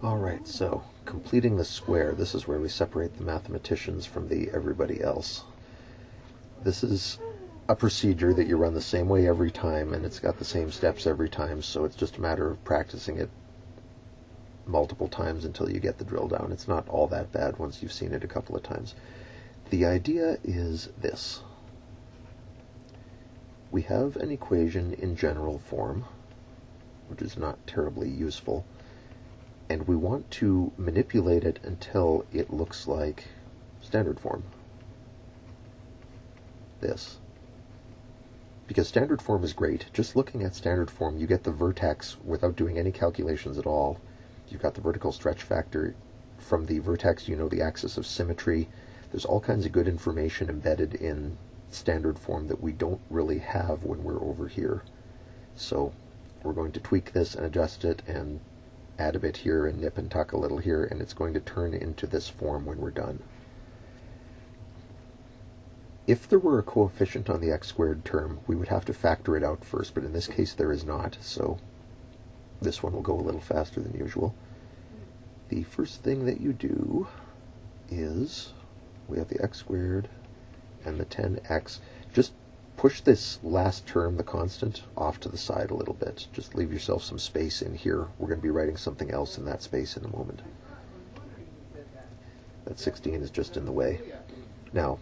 Alright, so completing the square, this is where we separate the mathematicians from the everybody else. This is a procedure that you run the same way every time, and it's got the same steps every time, so it's just a matter of practicing it multiple times until you get the drill down. It's not all that bad once you've seen it a couple of times. The idea is this. We have an equation in general form, which is not terribly useful, and we want to manipulate it until it looks like standard form. This. Because standard form is great. Just looking at standard form, you get the vertex without doing any calculations at all. You've got the vertical stretch factor. From the vertex, you know the axis of symmetry. There's all kinds of good information embedded in standard form that we don't really have when we're over here. So we're going to tweak this and adjust it and add a bit here and nip and tuck a little here, and it's going to turn into this form when we're done. If there were a coefficient on the x squared term, we would have to factor it out first, but in this case there is not, so this one will go a little faster than usual. The first thing that you do is, we have the x squared and the 10x. Just push this last term, the constant, off to the side a little bit. Just leave yourself some space in here. We're going to be writing something else in that space in a moment. That 16 is just in the way. Now,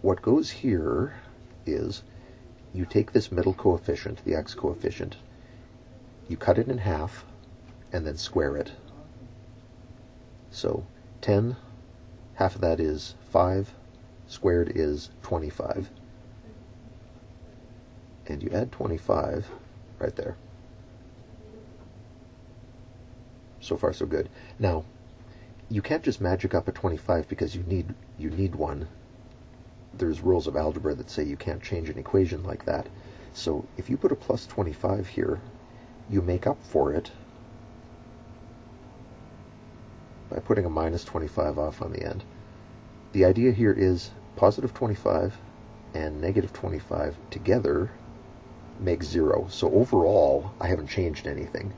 what goes here is you take this middle coefficient, the x coefficient, you cut it in half, and then square it. So 10, half of that is 5, squared is 25. And you add 25 right there. So far, so good. Now, you can't just magic up a 25 because you need one. There's rules of algebra that say you can't change an equation like that. So if you put a plus 25 here, you make up for it by putting a minus 25 off on the end. The idea here is positive 25 and negative 25 together make 0. So overall, I haven't changed anything.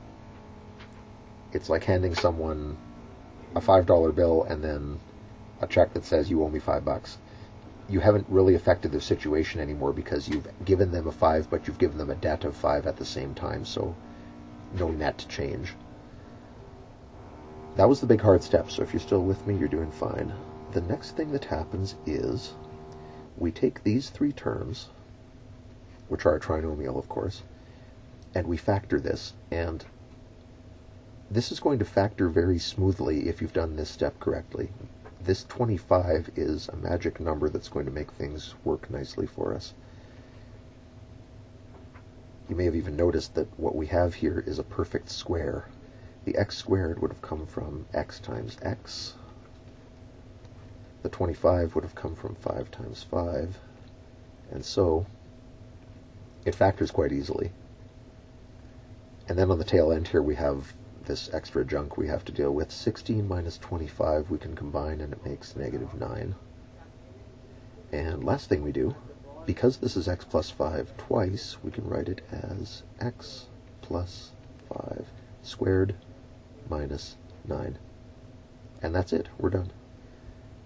It's like handing someone a $5 bill and then a check that says you owe me $5. You haven't really affected their situation anymore because you've given them a 5, but you've given them a debt of 5 at the same time, so no net change. That was the big hard step, so if you're still with me, you're doing fine. The next thing that happens is we take these three terms, which are a trinomial, of course, and we factor this, and this is going to factor very smoothly if you've done this step correctly. This 25 is a magic number that's going to make things work nicely for us. You may have even noticed that what we have here is a perfect square. The x squared would have come from x times x. The 25 would have come from 5 times 5. And so it factors quite easily. And then on the tail end here we have this extra junk we have to deal with. 16 minus 25 we can combine and it makes negative 9. And last thing we do, because this is x plus 5 twice, we can write it as x plus 5 squared minus 9. And that's it. We're done.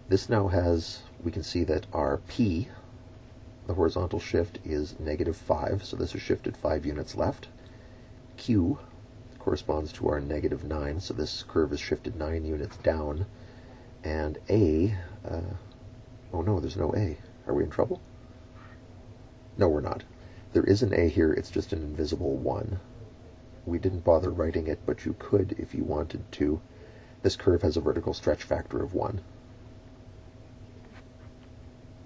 This now has, we can see that our p, the horizontal shift, is negative 5, so this is shifted 5 units left. Q corresponds to our negative 9, so this curve is shifted 9 units down. And A, oh no, there's no A. Are we in trouble? No, we're not. There is an A here, it's just an invisible 1. We didn't bother writing it, but you could if you wanted to. This curve has a vertical stretch factor of 1.